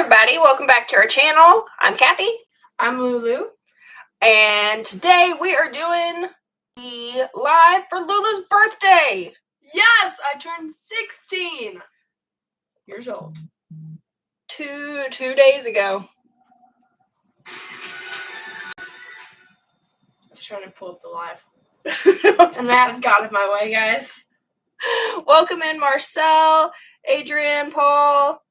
everybody, welcome back to our channel. I'm Kathy. I'm Lulu. And today we are doing the live for Lulu's birthday. Yes, I turned 16 years old. Two days ago. I was trying to pull up the live. And that got in my way, guys. Welcome in Marcel, Adrian, Paul.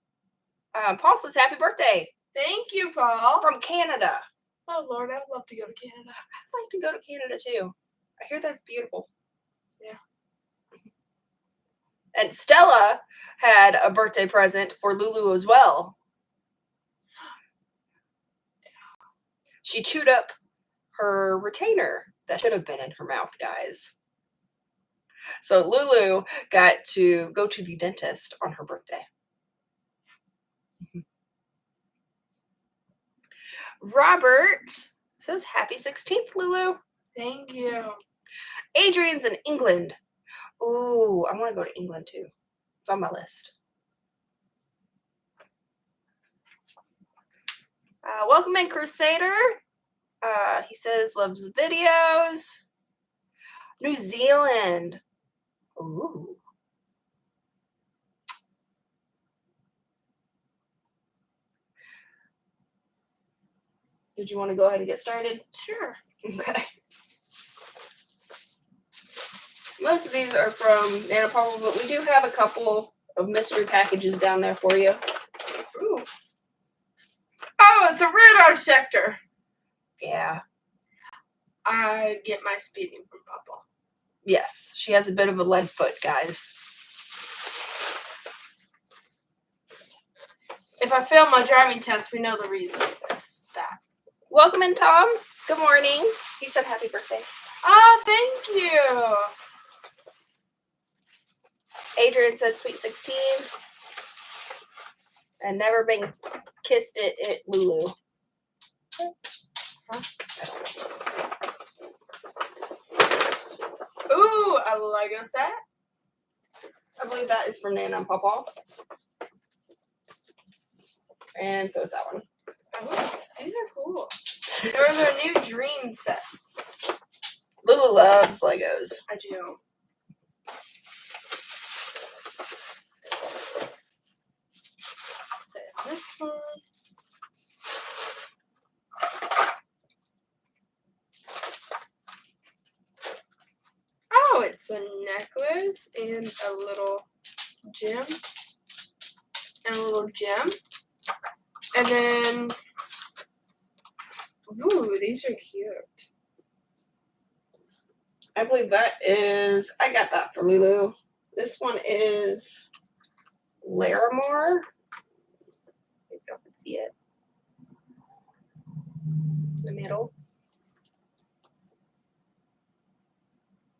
Paul says happy birthday. Thank you, Paul. From Canada. Oh, Lord, I'd love to go to Canada. I'd like to go to Canada, too. I hear that's beautiful. Yeah. And Stella had a birthday present for Lulu as well. She chewed up her retainer that should have been in her mouth, guys. So Lulu got to go to the dentist on her birthday. Robert says happy 16th, Lulu. Thank you. Adrian's in England. Ooh, I want to go to England too. It's on my list. Welcome in, Crusader. He says loves videos. New Zealand. Ooh. Did you want to go ahead and get started? Sure. Okay. Most of these are from Nana Papa, but we do have a couple of mystery packages down there for you. Ooh. Oh, it's a radar detector. Yeah. I get my speeding from Papa. Yes, she has a bit of a lead foot, guys. If I fail my driving test, we know the reason. It's that. Welcome in, Tom. Good morning. He said happy birthday. Oh, thank you. Adrian said sweet 16. And never been kissed at Lulu. Huh? Ooh, a Lego set. I believe that is from Nana and Papa. And so is that one. Oh, these are cool. They're their new dream sets. Lulu loves Legos. I do. Then this one. Oh, it's a necklace and a little gem. And a little gem. And then, ooh, these are cute. I believe that is, I got that for Lulu. This one is Larimore. If y'all can see it. In the middle.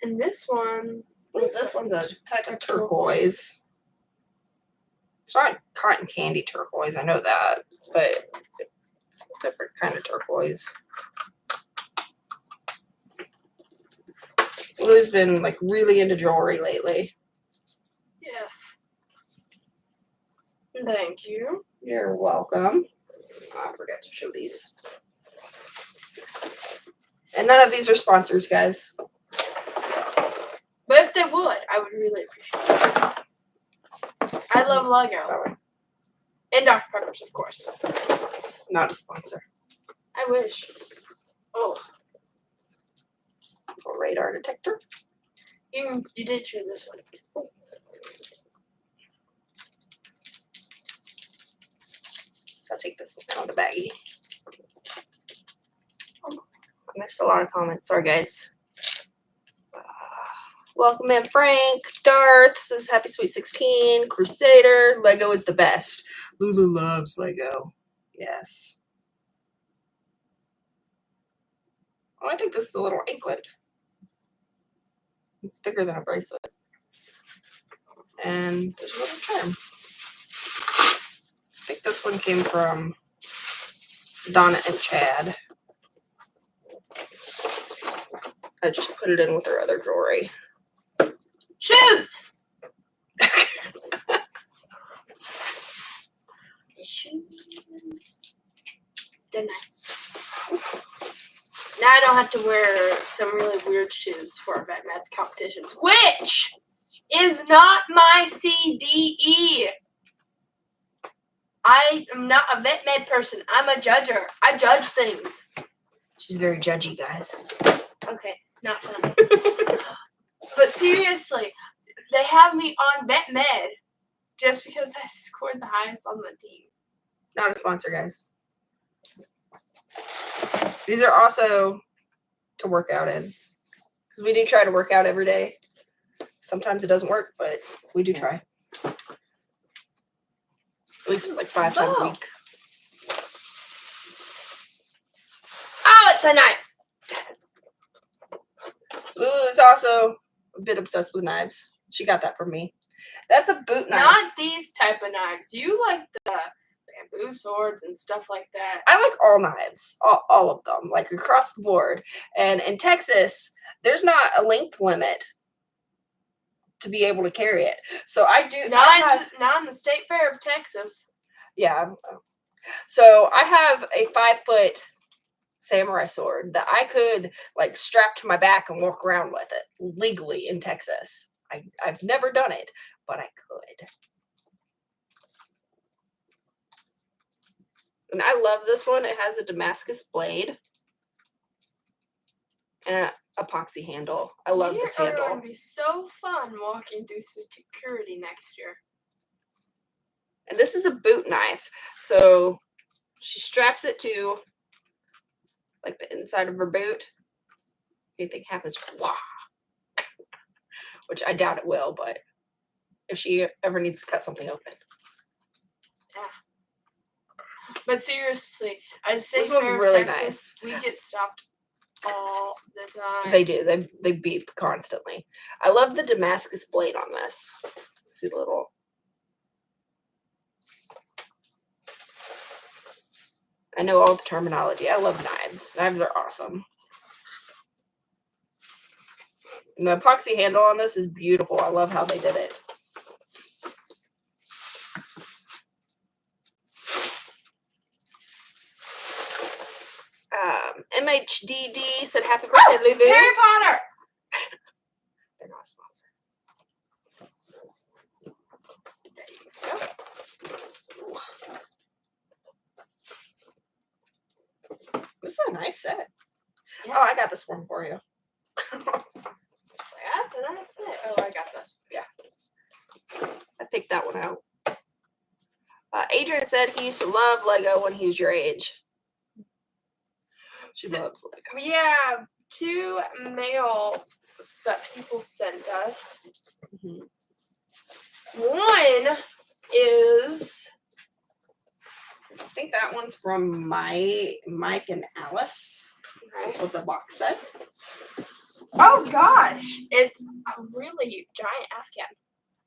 And this one. This one's a type of turquoise. It's not cotton candy turquoise, I know that, but it's a different kind of turquoise. Lulu's been like really into jewelry lately. Yes. Thank you. You're welcome. Oh, I forgot to show these. And none of these are sponsors, guys. But if they would, I would really appreciate it. I love Lego. And Dr. Peppers, of course. Not a sponsor. I wish. Oh. A radar detector. You did choose this one. Oh. So I'll take this one out of the baggie. Oh, I missed a lot of comments. Sorry, guys. Welcome in, Frank. Darth says happy sweet 16. Crusader. Lego is the best. Lulu loves Lego. Yes. Oh, I think this is a little anklet. It's bigger than a bracelet. And there's a little charm. I think this one came from Donna and Chad. I just put it in with her other jewelry. Shoes! shoes. They're nice. Now I don't have to wear some really weird shoes for our vet med competitions, which is not my CDE. I am not a vet med person. I'm a judger. I judge things. She's very judgy, guys. Okay, not fun. But seriously, they have me on vet med just because I scored the highest on the team. Not a sponsor, guys. These are also to work out in. Because we do try to work out every day. Sometimes it doesn't work, but we do try. At least like 5 times a week. Oh, it's a knife. Lulu is also a bit obsessed with knives. She got that from me. That's a boot knife. Not these type of knives. You like the bamboo swords and stuff like that. I like all knives, all of them, like across the board. And in Texas, there's not a length limit to be able to carry it. So I do Not in the State Fair of Texas. Yeah. So I have a 5-foot samurai sword that I could like strap to my back and walk around with it legally in Texas. I've never done it, but I could. And I love this one. It has a Damascus blade and an epoxy handle. I love this handle. It's going to be so fun walking through security next year. And this is a boot knife. So she straps it to like the inside of her boot. Anything happens, wah! Which I doubt it will, but if she ever needs to cut something open. Yeah. But seriously, I say this one's really nice. We get stopped all the time. They do. They beep constantly. I love the Damascus blade on this. See the little. I know all the terminology. I love knives. Knives are awesome. And the epoxy handle on this is beautiful. I love how they did it. MHDD said happy birthday, Lulu. Harry Potter! They're not a sponsor. There you go. This is a nice set. Yeah. Oh, I got this one for you. That's a nice set. Oh, I got this. Yeah. I picked that one out. Adrian said he used to love Lego when he was your age. She loves Lego. We have 2 mails that people sent us. Mm-hmm. One is... I think that one's from Mike and Alice. Okay. That's what the box said. Oh gosh, it's a really giant Afghan.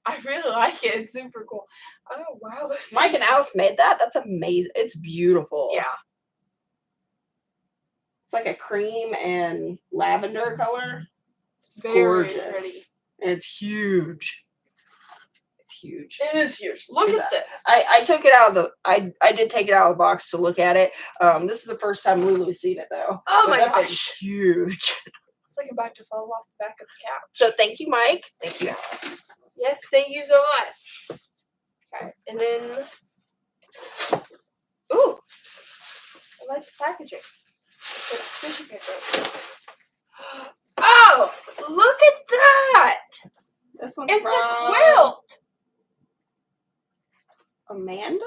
I really like it. It's super cool. Oh wow, Mike and Alice made that. That's amazing. It's beautiful. Yeah. It's like a cream and lavender color. It's very gorgeous. Pretty. It's huge. It's huge. It is huge. Look at this. I took it out of the. I did take it out of the box to look at it. This is the first time Lulu's seen it though. Oh my gosh, gosh, huge. It's like about to fall off the back of the couch. So thank you, Mike. Thank you, Alice. Yes, thank you so much. Okay, and then, ooh, I like the packaging. It's tissue paper. Oh, look at that! This one's it's from a quilt. Amanda?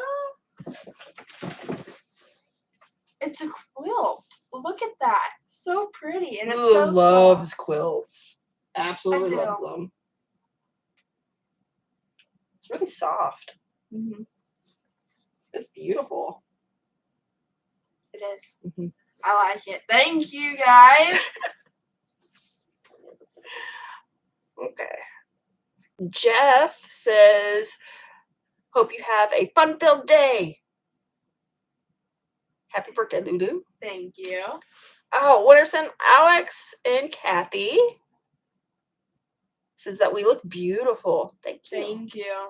It's a quilt. Look at that. So pretty. And it's Lulu so loves soft. Quilts. Absolutely loves them. It's really soft. Mm-hmm. It's beautiful. It is. Mm-hmm. I like it. Thank you, guys. Okay. Jeff says, hope you have a fun-filled day. Happy birthday, Lulu. Thank you. Oh, Winterson, Alex and Kathy says that we look beautiful. Thank you. Thank you.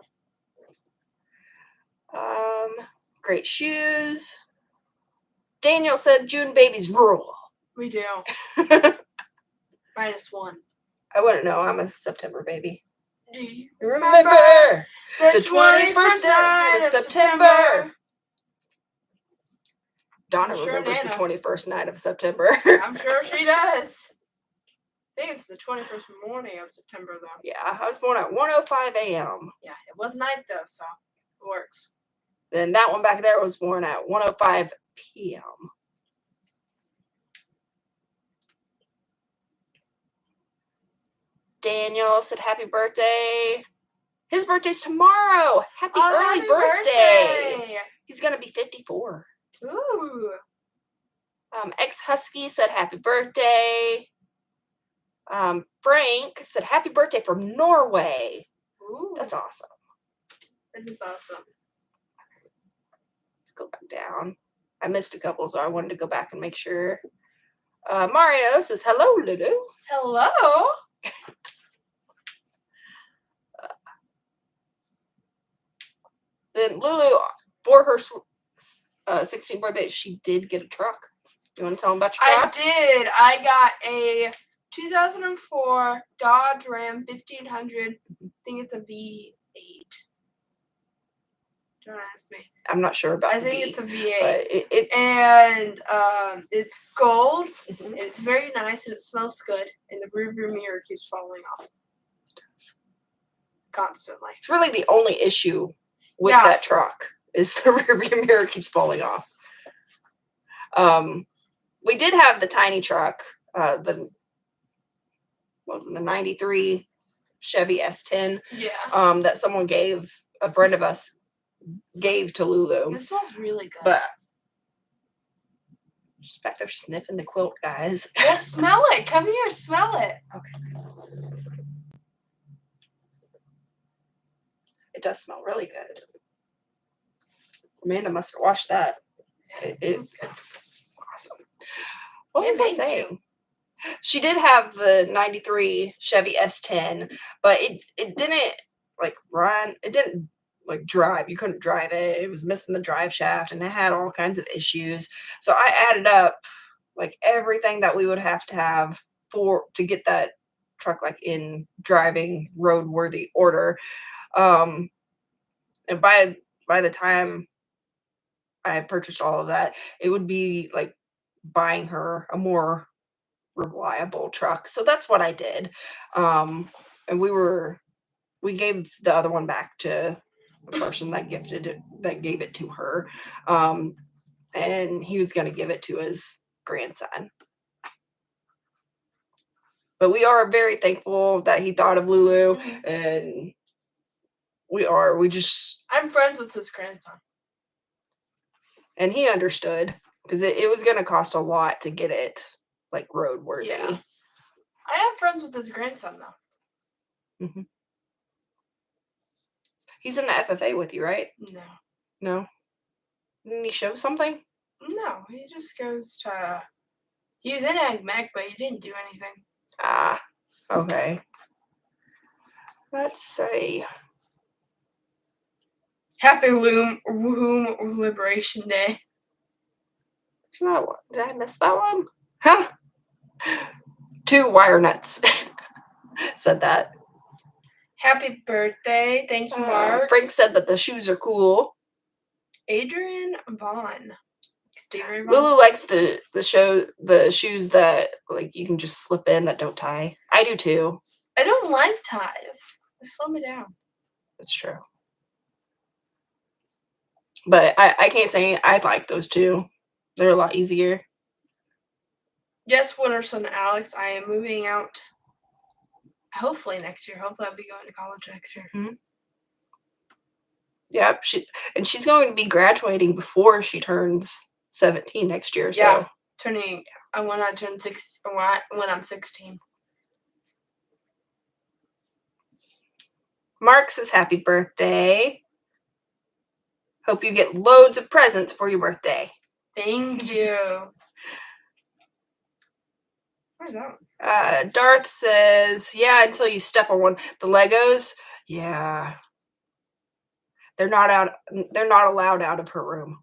great shoes. Daniel said June babies rule. We do. I -1. wouldn't know. I'm a September baby. Do you Remember the the 21st night of September. Donna I'm sure remembers the Nana. 21st night of September. I'm sure she does. I think it's the 21st morning of September, though. Yeah, I was born at 1:05 a.m. Yeah, it was night, though, so it works. Then that one back there was born at 1:05 p.m. Daniel said happy birthday. His birthday's tomorrow. Happy early birthday. He's going to be 54. Ooh. Ex-Husky said happy birthday. Frank said happy birthday from Norway. Ooh. That's awesome. That is awesome. Let's go back down. I missed a couple, so I wanted to go back and make sure. Mario says hello, Lulu. Hello. Then Lulu, for her 16th birthday, she did get a truck. You want to tell them about your truck? I did. I got a 2004 Dodge Ram 1500. I think it's a V8. Don't ask me. I'm not sure about I the think V, it's a V8. but And it's gold. Mhm. And it's very nice and it smells good. And the rearview mirror keeps falling off. Constantly. It's really the only issue with that truck is the rearview mirror keeps falling off. We did have the tiny truck, the 93 Chevy S10. Yeah. That someone gave, a friend of us gave to Lulu. This smells really good. But she's back there sniffing the quilt, guys. Yes, smell it. Come here, smell it. Okay. It does smell really good. Amanda must have washed that. It's awesome. What was I saying? She did have the 93 Chevy S10, but it didn't like run. It didn't like drive. You couldn't drive it. It was missing the drive shaft and it had all kinds of issues. So I added up like everything that we would have to have to get that truck like in driving roadworthy order. And by the time I purchased all of that, it would be like buying her a more reliable truck. So that's what I did. And we gave the other one back to the person that gave it to her. And he was going to give it to his grandson. But we are very thankful that he thought of Lulu, and I'm friends with his grandson. And he understood because it was going to cost a lot to get it like roadworthy. Yeah. I am friends with his grandson though. Mm-hmm. He's in the FFA with you, right? No. Didn't he show something? No, he just goes to. He was in AgMech, but he didn't do anything. Ah, okay. Let's see. Happy Womb Liberation Day. There's not one. Did I miss that one? Huh? 2 wire nuts said that. Happy birthday. Thank you, Mark. Frank said that the shoes are cool. Adrian Vaughn. Lulu likes the shoes that like you can just slip in that don't tie. I do too. I don't like ties. They slow me down. That's true. But I can't say I like those too. They're a lot easier. Yes, Winterson Alex, I am moving out. Hopefully next year. Hopefully I'll be going to college next year. Mm-hmm. Yeah, she's going to be graduating before she turns 17 next year. So yeah, when I turn 6 when I'm 16. Mark says happy birthday. Hope you get loads of presents for your birthday. Thank you. Where's that one? Darth says, yeah, until you step on one. The Legos, yeah. They're not allowed out of her room.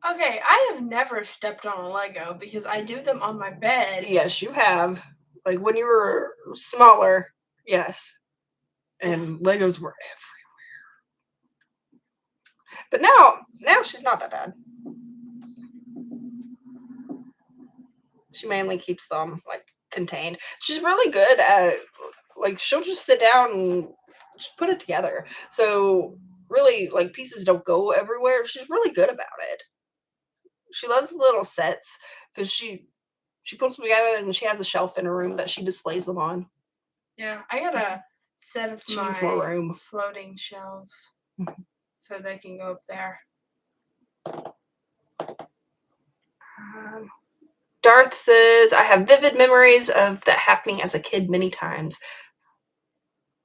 Okay, I have never stepped on a Lego because I do them on my bed. Yes, you have. Like when you were smaller, yes. And Legos were everywhere. But now she's not that bad. She mainly keeps them like contained. She's really good at like she'll just sit down and just put it together. So really like pieces don't go everywhere. She's really good about it. She loves little sets because she puts them together and she has a shelf in her room that she displays them on. Yeah, I got a set of She needs more room. floating shelves so they can go up there. Darth says, I have vivid memories of that happening as a kid many times.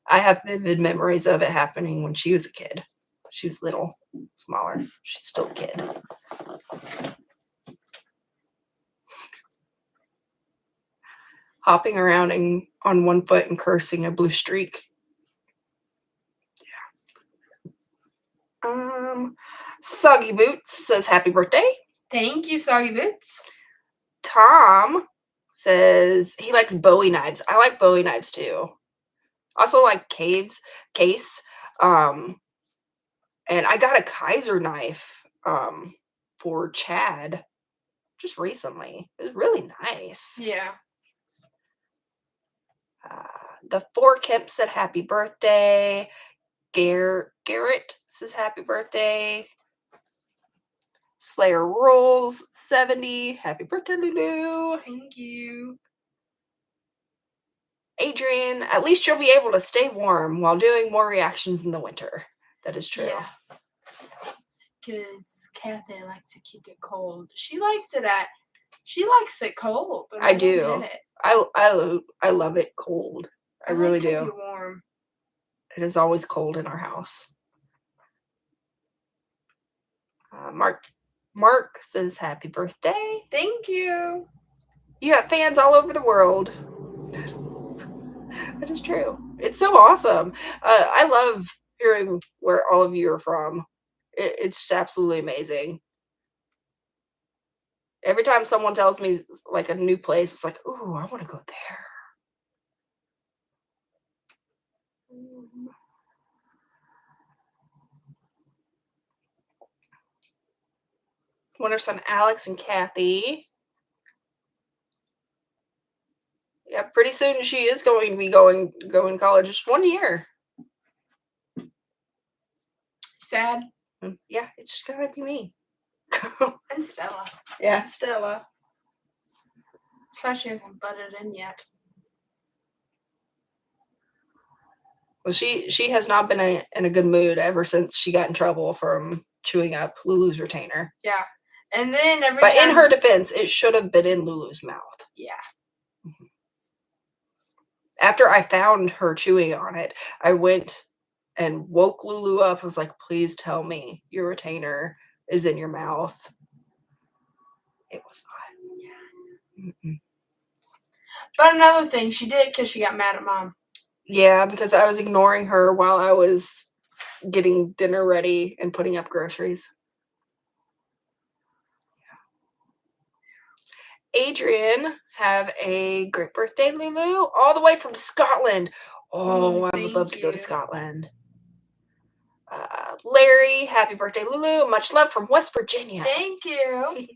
I have vivid memories of it happening when she was a kid. She was little, smaller. She's still a kid. Hopping around on one foot and cursing a blue streak. Yeah. Soggy Boots says, happy birthday. Thank you, Soggy Boots. Tom says he likes Bowie knives. I like Bowie knives too. Also like case. And I got a Kaiser knife for Chad just recently. It was really nice. Yeah. The Four Kemp said happy birthday. Garrett says happy birthday. Slayer Rules 70. Happy birthday, Lulu. Thank you. Adrian, at least you'll be able to stay warm while doing more reactions in the winter. That is true. Yeah. Because Kathy likes to keep it cold. She likes it cold. I do. Don't get it. I love it cold. I really do. To be warm. It is always cold in our house. Mark says happy birthday. Thank you. You have fans all over the world. That is true. It's so awesome. I love hearing where all of you are from. It's just absolutely amazing. Every time someone tells me like a new place, it's like, ooh, I want to go there. Winter Son Alex and Kathy. Yeah, pretty soon she is going to be going to college. Just 1 year. Sad. Yeah, it's just gonna be me. And Stella. Yeah, Stella. So she hasn't butted in yet. Well, she has not been in a good mood ever since she got in trouble from chewing up Lulu's retainer. Yeah. And then But in her defense, it should have been in Lulu's mouth. Yeah. Mm-hmm. After I found her chewing on it, I went and woke Lulu up. I was like, please tell me your retainer is in your mouth. It was not. Yeah. Mm-mm. But another thing, she did because she got mad at Mom. Yeah, because I was ignoring her while I was getting dinner ready and putting up groceries. Adrian, have a great birthday, Lulu, all the way from Scotland. Oh, I would love to go to Scotland. Larry, happy birthday, Lulu. Much love from West Virginia. Thank you.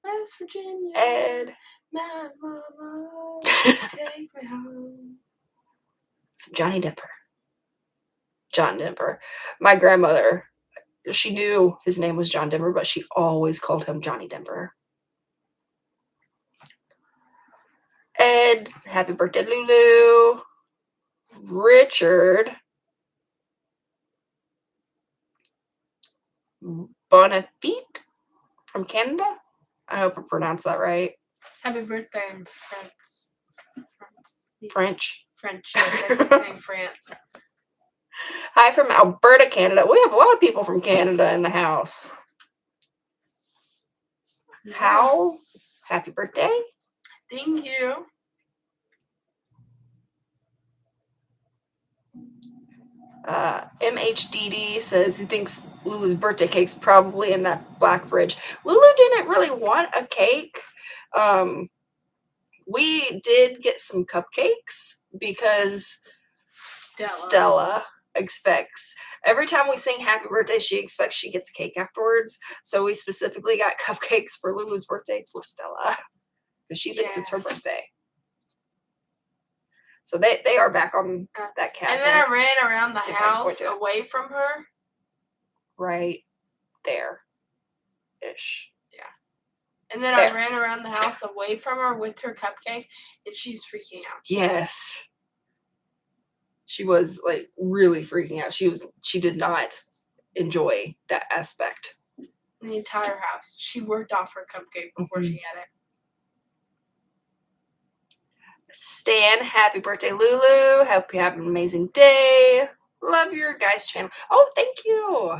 West Virginia. Ed. My mama, take me home. So Johnny Denver. John Denver. My grandmother, she knew his name was John Denver, but she always called him Johnny Denver. Ed, happy birthday, Lulu. Richard. Bonafide from Canada. I hope I pronounced that right. Happy birthday in French. Yes, France. Hi from Alberta, Canada. We have a lot of people from Canada in the house. Yeah. How? Happy birthday. Thank you. MHDD says he thinks Lulu's birthday cake's probably in that black fridge. Lulu didn't really want a cake. We did get some cupcakes because Stella expects every time we sing happy birthday, she expects she gets cake afterwards. So we specifically got cupcakes for Lulu's birthday for Stella because she thinks it's her birthday. So they are back on that cabinet. And then I ran around the house away from her. Right there ish. Yeah. And then I ran around the house away from her with her cupcake, and she's freaking out. Yes. She was like really freaking out. She did not enjoy that aspect. The entire house. She worked off her cupcake before she had it. Stan, happy birthday, Lulu. Hope you have an amazing day. Love your guys' channel. Oh, thank you.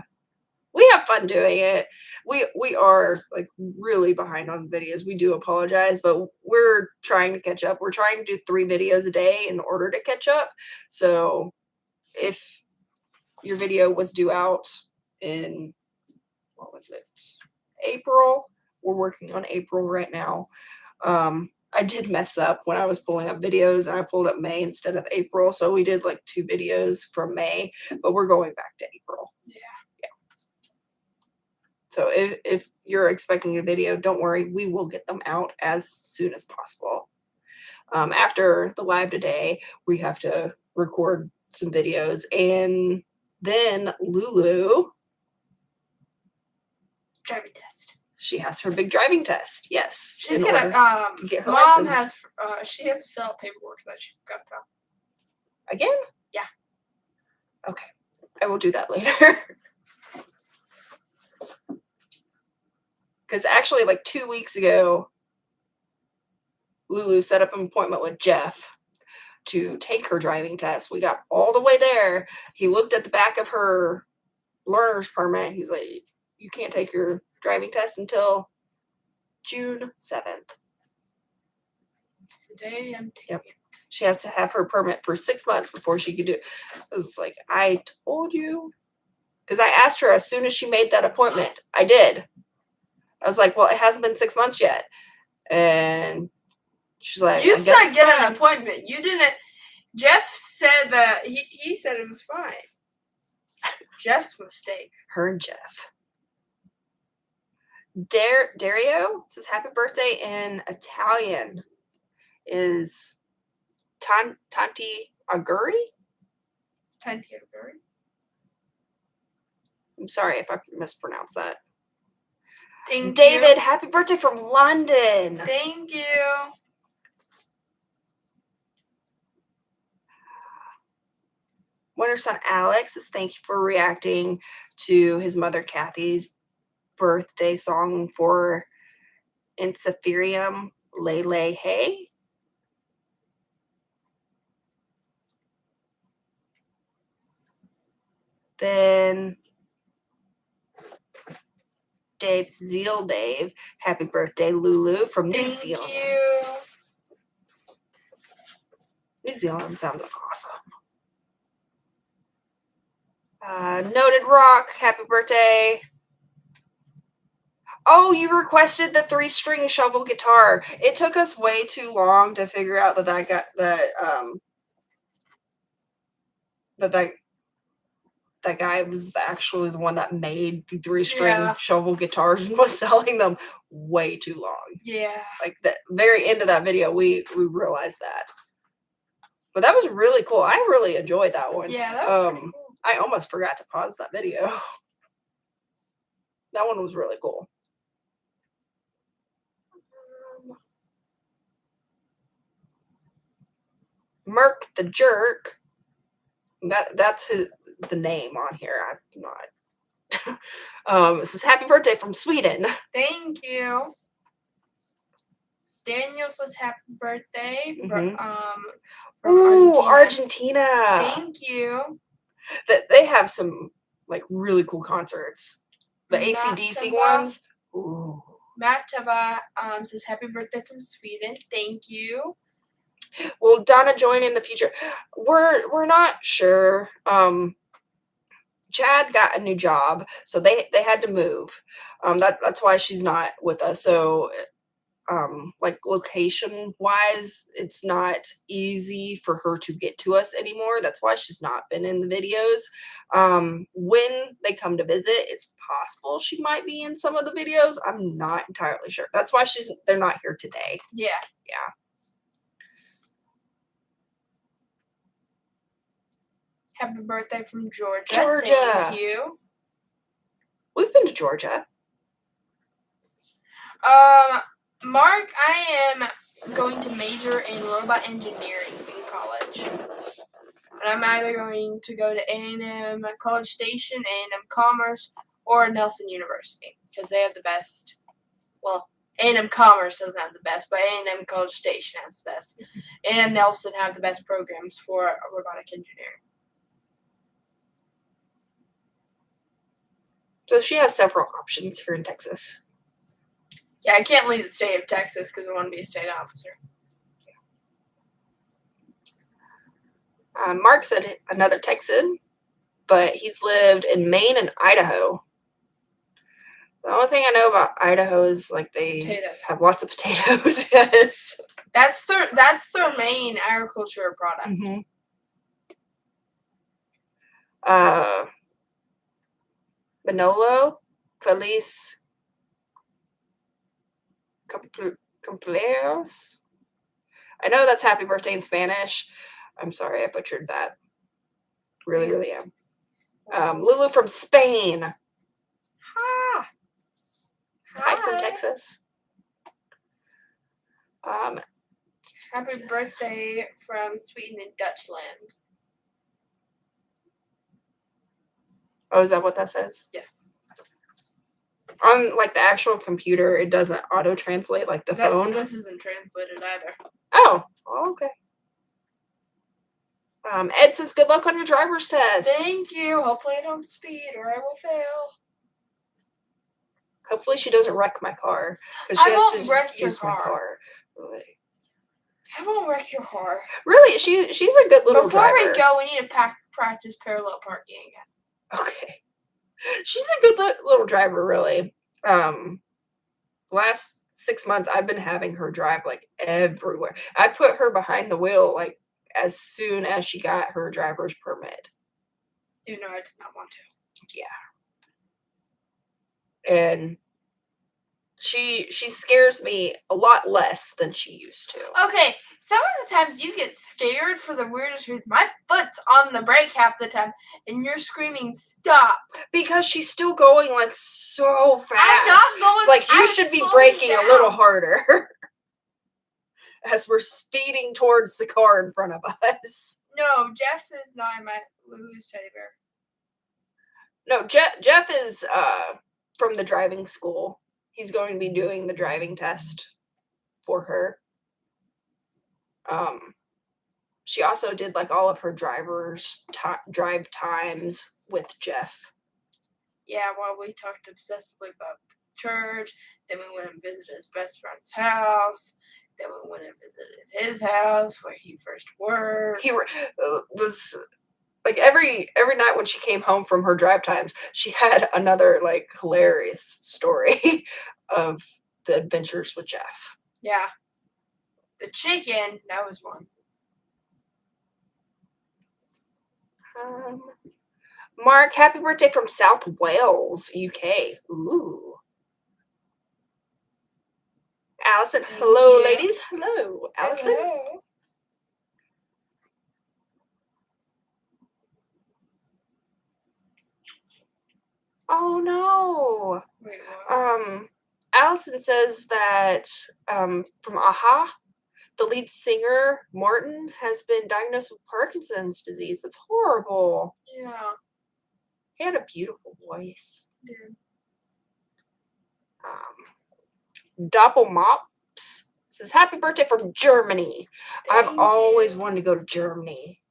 We have fun doing it. We are like really behind on videos. We do apologize, but we're trying to catch up. We're trying to do 3 videos a day in order to catch up. So if your video was due out in, what was it, April, we're working on April right now. I did mess up when I was pulling up videos, and I pulled up May instead of April. So we did like 2 videos from May, but we're going back to April. Yeah. So if you're expecting a video, don't worry. We will get them out as soon as possible. After the live today, we have to record some videos, and then Lulu, driving test. She has her big driving test. Yes, she's gonna get her mom license. She has to fill out paperwork that she forgot to fill. Again? Yeah. Okay, I will do that later. Because actually, like 2 weeks ago, Lulu set up an appointment with Jeff to take her driving test. We got all the way there. He looked at the back of her learner's permit. He's like, you can't take your driving test until June 7th. Today I'm taking it. She has to have her permit for 6 months before she could do it. I was like, I told you. Because I asked her as soon as she made that appointment. I did. I was like, well, it hasn't been 6 months yet. And she's like, you said get an appointment. You didn't. Jeff said that he said it was fine. Jeff's mistake. Her and Jeff. Dario says happy birthday in Italian is Tanti Auguri? Tanti Auguri? I'm sorry if I mispronounced that. Thank David, you. happy birthday from London. Thank you. Winter Son Alex says thank you for reacting to his mother Kathy's birthday song for Insiferium Lele Hey. Then Dave Zeal Dave, happy birthday, Lulu from New Zealand. Thank you. New Zealand sounds awesome. Noted Rock, happy birthday. Oh, you requested the 3-string shovel guitar. It took us way too long to figure out that guy was actually the one that made the 3-string shovel guitars and was selling them way too long. Yeah. Like the very end of that video, we realized that. But that was really cool. I really enjoyed that one. Yeah, that was pretty cool. I almost forgot to pause that video. That one was really cool. Merc the Jerk. That's the name on here. I'm not. It says happy birthday from Sweden. Thank you. Daniel says happy birthday from Argentina. Thank you. They have some like really cool concerts. The AC/DC ones. Ooh. Matt Tava says happy birthday from Sweden. Thank you. Will Donna join in the future? We're not sure. Chad got a new job, so they had to move. That's why she's not with us. So like location wise, it's not easy for her to get to us anymore. That's why she's not been in the videos. When they come to visit, it's possible she might be in some of the videos. I'm not entirely sure. That's why they're not here today. Yeah. Yeah. Happy birthday from Georgia. Georgia. Thank you. We've been to Georgia. Mark, I am going to major in robot engineering in college. And I'm either going to go to A&M College Station, A&M Commerce, or Nelson University, because they have the best. Well, A&M Commerce doesn't have the best, but A&M College Station has the best. And Nelson have the best programs for robotic engineering. So she has several options here in Texas. Yeah, I can't leave the state of Texas because I want to be a state officer. Mark said another Texan, but he's lived in Maine and Idaho. The only thing I know about Idaho is like they Potatoes. have lots of potatoes. Yes. That's their main agriculture product. Mm-hmm. Manolo Feliz Cumpleaños. I know that's happy birthday in Spanish. I'm sorry, I butchered that. Really, really am. Lulu from Spain. Hi. Hi from Texas. Happy birthday from Sweden and Dutchland. Oh, is that what that says? Yes. On like the actual computer, it doesn't auto translate like the phone. This isn't translated either. Oh, okay. Ed says, "Good luck on your driver's test." Thank you. Hopefully I don't speed or I will fail. Hopefully she doesn't wreck my car. I won't wreck your car. My car. Really. I won't wreck your car. Really, she's a good little driver. Before we go, we need to practice parallel parking again. Okay. She's a good little driver, really. Last 6 months, I've been having her drive like everywhere. I put her behind the wheel like as soon as she got her driver's permit. Even though I did not want to. Yeah. And she scares me a lot less than she used to. Okay, some of the times you get scared for the weirdest reason. My foot's on the brake half the time, and you're screaming, "Stop!" Because she's still going like so fast. I'm not going. It's like you should be braking a little harder as we're speeding towards the car in front of us. No, Jeff is not in my Lulu's teddy bear. No, Jeff is from the driving school. He's going to be doing the driving test for her. She also did like all of her drive times with Jeff. Yeah, while we talked obsessively about church, then we went and visited his best friend's house. Then we went and visited his house where he first worked. He was like every night when she came home from her drive times, she had another like hilarious story of the adventures with Jeff. Yeah. The chicken, that was one. Mark, happy birthday from South Wales, UK. Ooh. Allison, hello, ladies. Hello, Allison. Hello. Oh no. Wait, what? Allison says that from AHA, the lead singer Martin has been diagnosed with Parkinson's disease. That's horrible. Yeah. He had a beautiful voice. Yeah. Doppelmops says, happy birthday from Germany. Thank I've always you. wanted to go to Germany.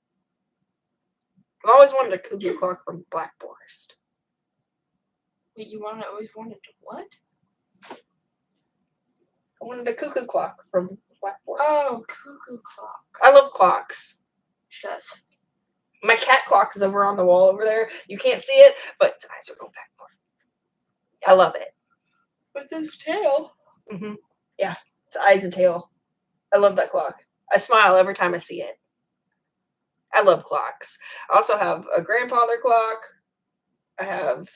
I've always wanted a cuckoo clock from Black Forest. Wait, you always wanted to what? I wanted a cuckoo clock from Black Forest. Oh, cuckoo clock. I love clocks. She does. My cat clock is over on the wall over there. You can't see it, but its eyes are going back and forth. I love it. With his tail. Mm-hmm. Yeah, its eyes and tail. I love that clock. I smile every time I see it. I love clocks. I also have a grandfather clock. I have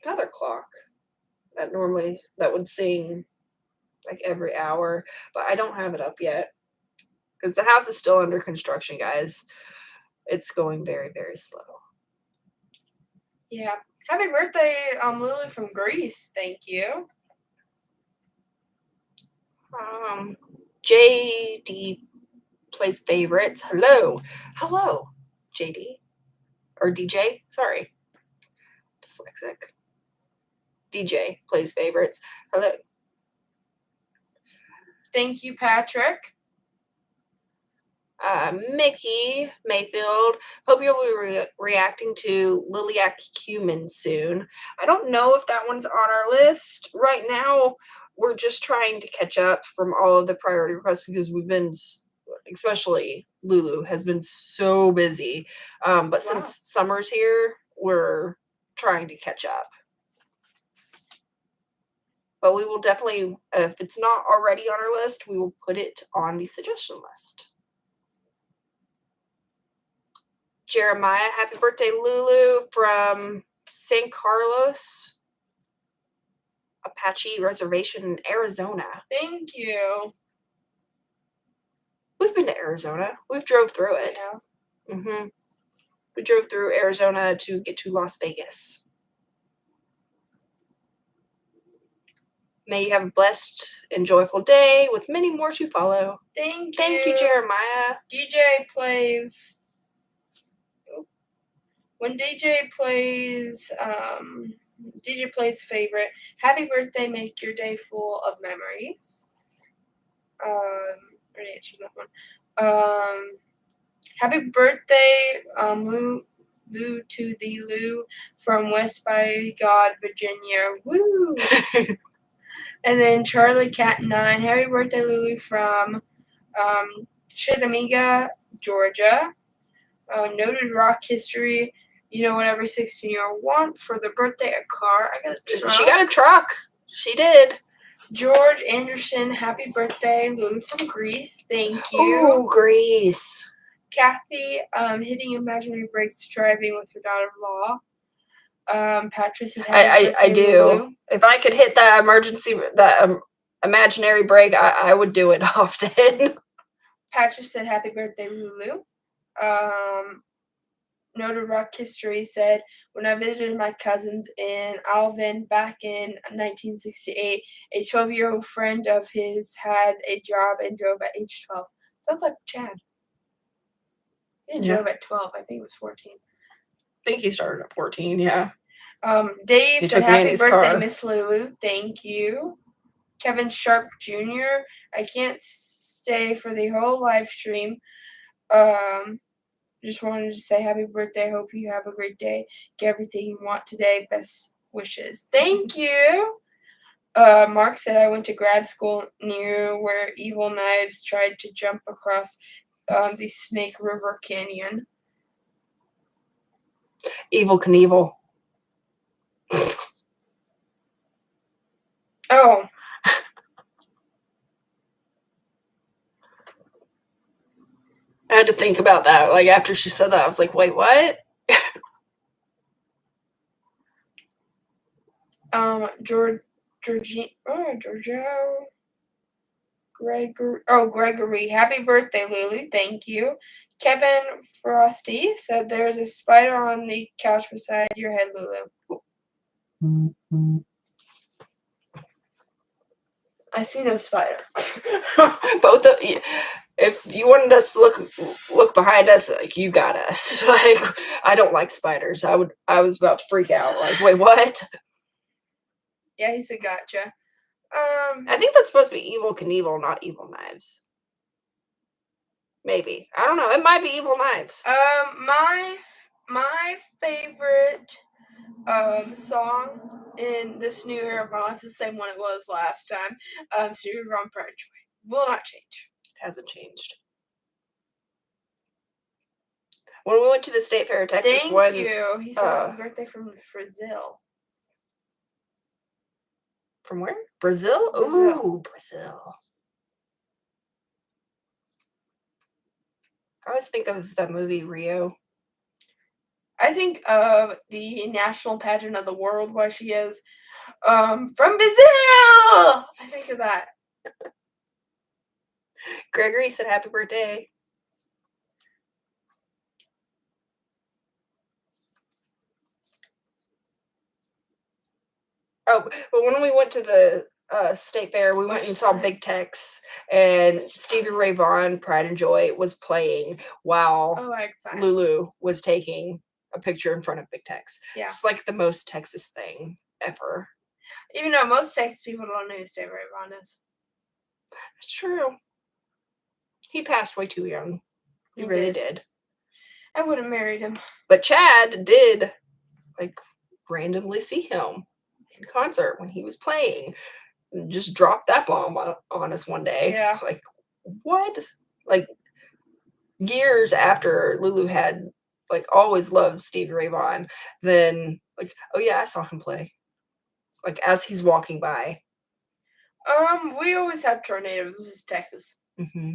another clock that would sing like every hour, but I don't have it up yet because the house is still under construction, guys. It's going very, very slow. Yeah. Happy birthday, Lulu from Greece. Thank you. JD plays favorites. Hello, JD or DJ. Sorry, dyslexic. DJ plays favorites. Hello. Thank you, Patrick. Mickey Mayfield. Hope you'll be reacting to Liliac Cumin soon. I don't know if that one's on our list right now. We're just trying to catch up from all of the priority requests because we've been, especially Lulu, has been so busy. But since summer's here, we're trying to catch up. But we will definitely, if it's not already on our list, we will put it on the suggestion list. Jeremiah, happy birthday, Lulu, from San Carlos Apache Reservation in Arizona. Thank you. We've been to Arizona. We've drove through it. Yeah. Mm-hmm. We drove through Arizona to get to Las Vegas. May you have a blessed and joyful day with many more to follow. Thank you, Jeremiah. DJ plays. When DJ plays favorite. Happy birthday, make your day full of memories. I already answered that one. Happy birthday, Lou to the Lou from West by God, Virginia. Woo! And then Charlie Cat 9. Happy birthday, Lulu from Chattanooga, Georgia. Noted rock history. You know what every 16-year-old wants for their birthday? A car. I got a truck. She got a truck. She did. George Anderson, happy birthday. Lulu from Greece. Thank you. Oh, Greece. Kathy, hitting imaginary brakes driving with her daughter-in-law. Patrick said happy birthday, I do. Lulu. If I could hit that imaginary brake, I would do it often. Patrick said happy birthday, Lulu. Noted Rock History said, when I visited my cousins in Alvin back in 1968, a 12-year-old friend of his had a job and drove at age 12. Sounds like Chad. He didn't drove at 12. I think it was 14. I think he started at 14, yeah. Dave said, happy birthday, Miss Lulu. Thank you. Kevin Sharp Jr., I can't stay for the whole live stream. Just wanted to say happy birthday. Hope you have a great day. Get everything you want today. Best wishes. Thank you. Mark said, I went to grad school near where Evil Knives tried to jump across the Snake River Canyon. Evil Knievel. Oh. I had to think about that. Like, after she said that, I was like, wait, what? Gregory. Happy birthday, Lulu. Thank you. Kevin Frosty said there's a spider on the couch beside your head, Lulu. I see no spider. Both of you. If you wanted us to look behind us, like, you got us. Like, I don't like spiders. I was about to freak out. Like, wait, what? Yeah, he said gotcha. I think that's supposed to be Evil Knievel, not Evil Knives. Maybe. I don't know. It might be Evil Knives. My favorite song in this new era of my life is the same one it was last time. So you're on French. Will not change. It hasn't changed. When we went to the State Fair of Texas, Thank you. He said happy birthday from Brazil. From where? Brazil? Brazil. Ooh, Brazil. I always think of the movie Rio. I think of the national pageant of the world where she is from Brazil. I think of that. Gregory said happy birthday. Oh, but when we went to the State Fair, we went and saw Big Tex, and Stevie Ray Vaughan, Pride and Joy, was playing while Lulu was taking a picture in front of Big Tex. Yeah. It's like the most Texas thing ever. Even though most Texas people don't know who Stevie Ray Vaughan is. It's true. He passed way too young. He really did. I would have married him. But Chad did, like, randomly see him in concert when he was playing. And just dropped that bomb on us one day. Yeah. Like, what? Like, years after Lulu had, like, always loved Stevie Ray Vaughan, then, like, oh yeah, I saw him play. Like, as he's walking by. We always have tornadoes. This is Texas. Mm-hmm.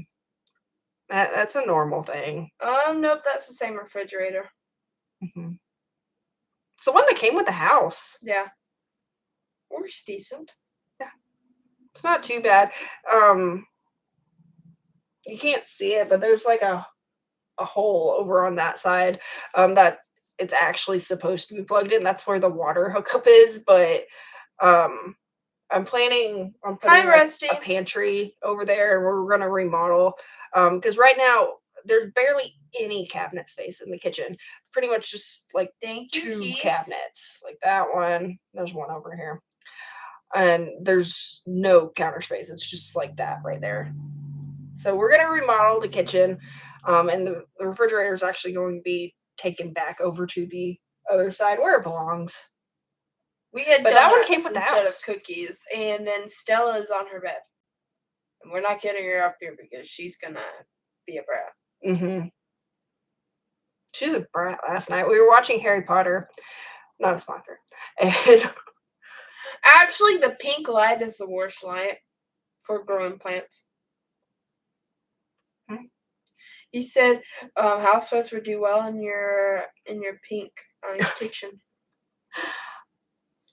That's a normal thing. Nope, that's the same refrigerator. Mm-hmm. It's the one that came with the house. Yeah. Works decent. Yeah. It's not too bad. You can't see it, but there's like a hole over on that side that it's actually supposed to be plugged in. That's where the water hookup is, but I'm planning on putting a pantry over there, and we're going to remodel because right now there's barely any cabinet space in the kitchen. Pretty much just like two cabinets, like that one. There's one over here, and there's no counter space. It's just like that right there. So we're going to remodel the kitchen, and the refrigerator is actually going to be taken back over to the other side where it belongs. We had but that one came with the instead house. Of cookies, and then Stella's on her bed. And we're not getting her up here because she's gonna be a brat. Mm-hmm. She's a brat last night. We were watching Harry Potter. Not a sponsor. And actually, the pink light is the worst light for growing plants. Hmm? He said housewives would do well in your pink kitchen.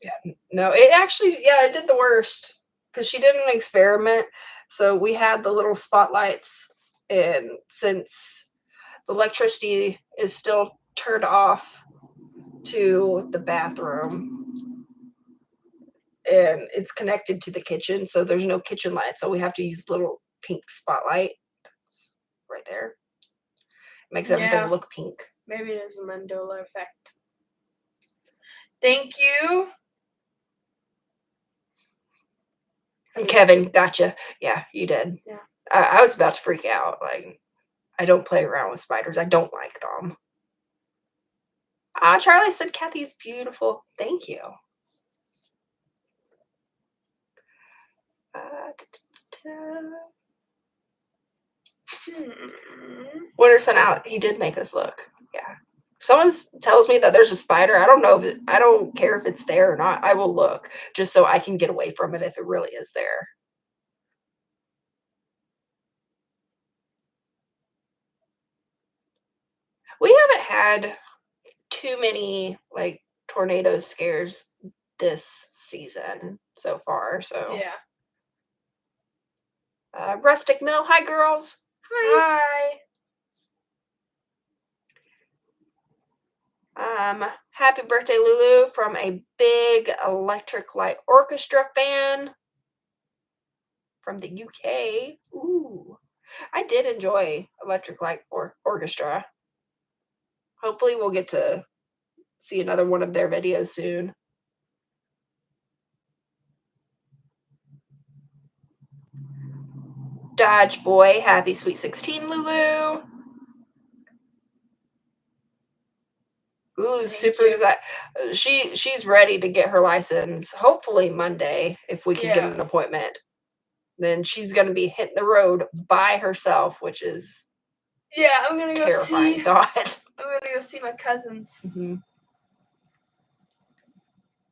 Yeah, no, it actually, it did the worst because she did an experiment. So we had the little spotlights, and since the electricity is still turned off to the bathroom, and it's connected to the kitchen, so there's no kitchen light. So we have to use little pink spotlight. That's right there. It makes everything look pink. Maybe it is a Mandela effect. Thank you. Kevin, gotcha. Yeah, you did. Yeah. I was about to freak out. Like, I don't play around with spiders. I don't like them. Charlie said Kathy's beautiful. Thank you. Winterson out. He did make us look. Yeah. Someone tells me that there's a spider. I don't know if I don't care if it's there or not. I will look just so I can get away from it if it really is there. We haven't had too many like tornado scares this season so far. So yeah. Rustic Mill, hi girls. Hi. Happy birthday, Lulu, from a big Electric Light Orchestra fan from the UK. Ooh, I did enjoy Electric Light Orchestra. Hopefully we'll get to see another one of their videos soon. Dodge Boy, happy Sweet 16, Lulu. Lulu's super excited. She's ready to get her license. Hopefully Monday, if we can get an appointment. Then she's going to be hitting the road by herself, which is Yeah, I'm gonna go terrifying see. thought. I'm gonna go see my cousins. Mm-hmm.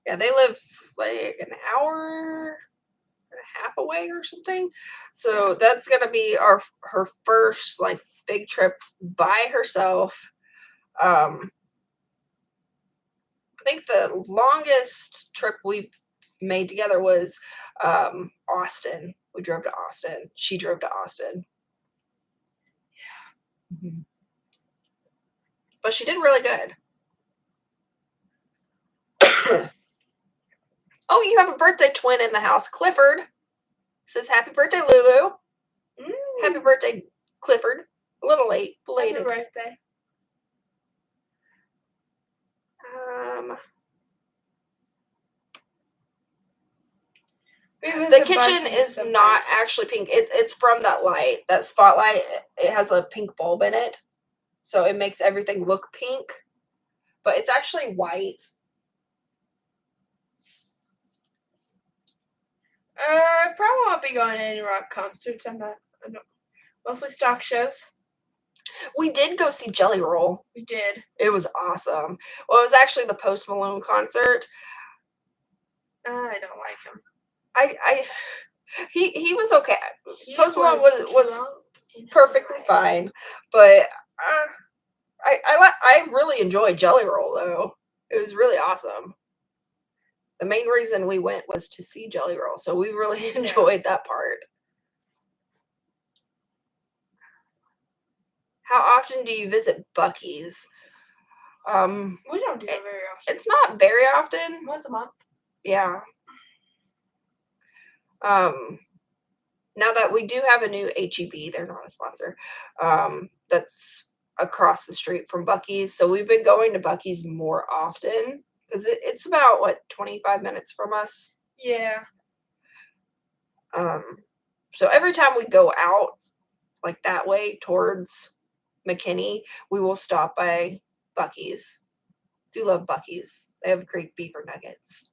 Yeah, they live like an hour and a half away or something. So that's gonna be her first like big trip by herself. I think the longest trip we've made together was Austin. We drove to Austin. She drove to Austin. Yeah. Mm-hmm. But she did really good. Oh, you have a birthday twin in the house. Clifford says, "Happy birthday, Lulu." Happy birthday, Clifford. A little late, belated. Happy birthday. The kitchen is not actually pink. It's from that light, that spotlight. It has a pink bulb in it, so it makes everything look pink, but it's actually white. Probably won't be going to any rock concerts. I don't. Mostly stock shows. We did go see Jelly Roll. We did. It was awesome. Well, it was actually the Post Malone concert. I don't like him. He was okay. Post Malone was perfectly fine, but I really enjoyed Jelly Roll though. It was really awesome. The main reason we went was to see Jelly Roll, so we really enjoyed that part. How often do you visit Buc-ee's? We don't do it very often. It's not very often. Once a month. Yeah. Now that we do have a new HEB, they're not a sponsor. That's across the street from Buc-ee's, so we've been going to Buc-ee's more often because it's about 25 minutes from us. Yeah. So every time we go out like that way towards McKinney, we will stop by Buc-ee's. Do love Buc-ee's. They have great beaver nuggets.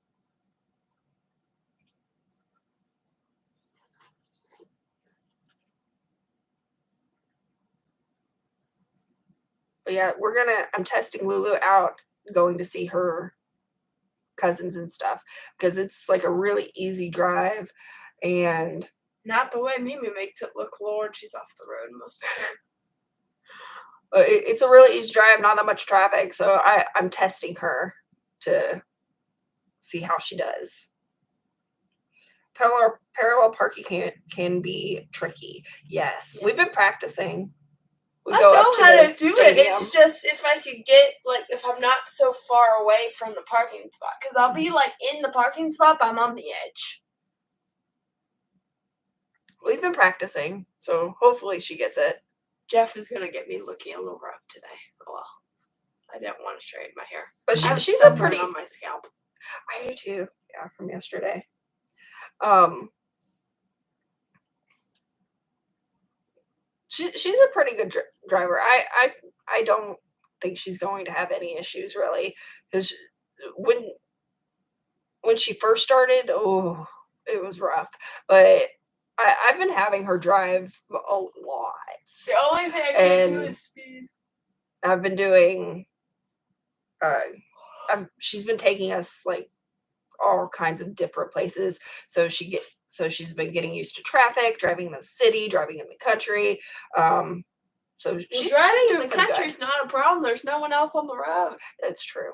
But yeah, I'm testing Lulu out, going to see her cousins and stuff because it's like a really easy drive, and not the way Mimi makes it look. Lord, she's off the road most of the time. It's a really easy drive, not that much traffic, so I'm testing her to see how she does. Parallel parking can be tricky. Yes, we've been practicing. I know how to do it. It's just if I could get, if I'm not so far away from the parking spot. Because I'll be, in the parking spot, but I'm on the edge. We've been practicing, so hopefully she gets it. Jeff is going to get me looking a little rough today. Oh, well. I didn't want to straighten my hair. But she's a pretty... on my scalp. I do, too. Yeah, from yesterday. She's a pretty good driver. I don't think she's going to have any issues really, because when she first started, it was rough. But I've been having her drive a lot. The only thing I can't do is speed. I've been doing. She's been taking us all kinds of different places, so she's been getting used to traffic, driving in the city, driving in the country. So she's driving in the country is not a problem. There's no one else on the road. That's true.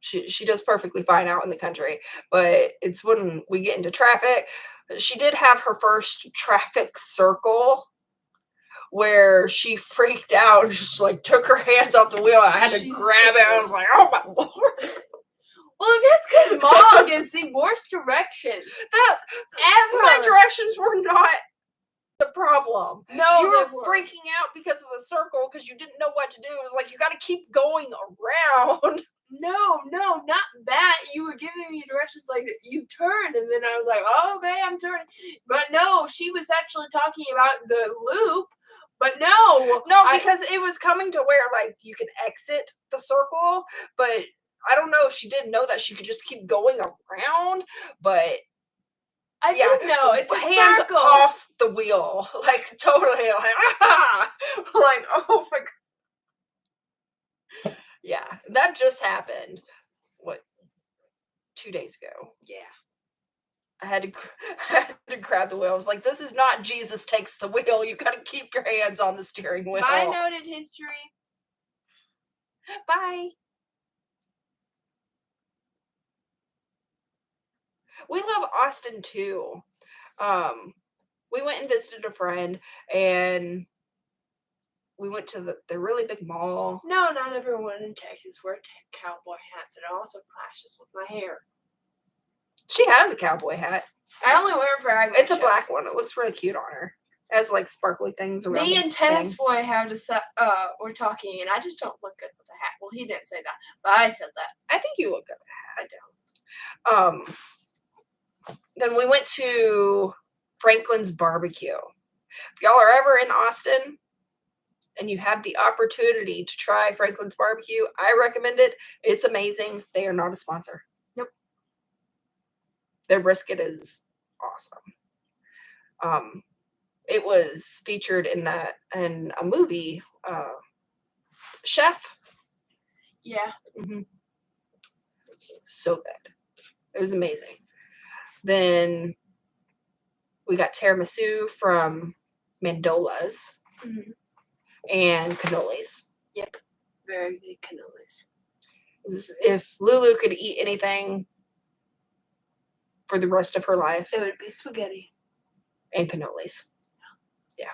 She does perfectly fine out in the country, but it's when we get into traffic. She did have her first traffic circle where she freaked out and just took her hands off the wheel. I had to grab it. I was like, oh my Lord. Well, that's because Mom gives the worst directions. My directions were not the problem. No, you were freaking out because of the circle because you didn't know what to do. It was you got to keep going around. No, not that. You were giving me directions you turned, and then I was like, oh, okay, I'm turning. But no, she was actually talking about the loop. But no, because it was coming to where you could exit the circle, but I don't know if she didn't know that she could just keep going around, but I do know. It's a hands circle. off the wheel, like totally, like like oh my god, yeah, that just happened. What, 2 days ago? Yeah. I had to grab the wheel. I was like, this is not Jesus takes the wheel. You got to keep your hands on the steering wheel. My noted history. Bye. We love Austin too. We went and visited a friend, and we went to the really big mall. No, not everyone in Texas wears cowboy hats, and it also clashes with my hair. She has a cowboy hat. I only wear it for Agnes. It's a black one. It looks really cute on her. It has like sparkly things around. Me and Tennis Boy have we're talking, and I just don't look good with a hat. Well, he didn't say that, but I said that. I think you look good with a hat. I don't. Then we went to Franklin's Barbecue. If y'all are ever in Austin and you have the opportunity to try Franklin's Barbecue, I recommend it. It's amazing. They are not a sponsor. Nope. Their brisket is awesome. It was featured in a movie, Chef. Yeah. Mm-hmm. So good. It was amazing. Then we got tiramisu from Mandola's and cannolis. Yep. Very good cannolis. If Lulu could eat anything for the rest of her life, it would be spaghetti and cannolis. Yeah.